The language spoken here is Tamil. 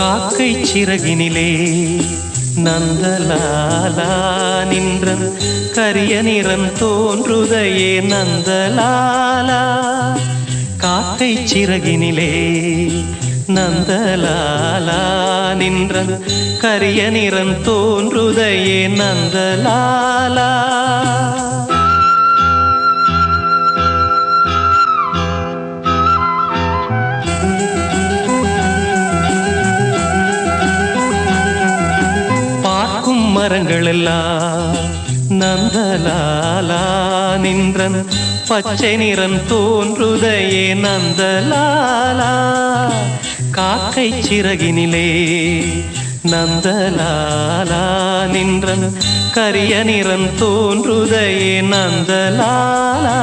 காக்கை சிறகினிலே நந்தலாலா நின்றன் கரிய நிறம் தோன்றுதையே நந்தலாலா. காக்கை சிறகினிலே நந்தலாலா நின்றன் கரிய நிறம் தோன்றுதையே நந்தலாலா. பார்க்கும் மரங்களெல்லாம் நந்தலாலா நின்றன் பச்சை நிறம் தோன்றுதையே நந்தலாலா. காக்கை சிறகினிலே நந்தலாலா நின்றன் கரிய நிறம் தோன்றுதையே நந்தலாலா.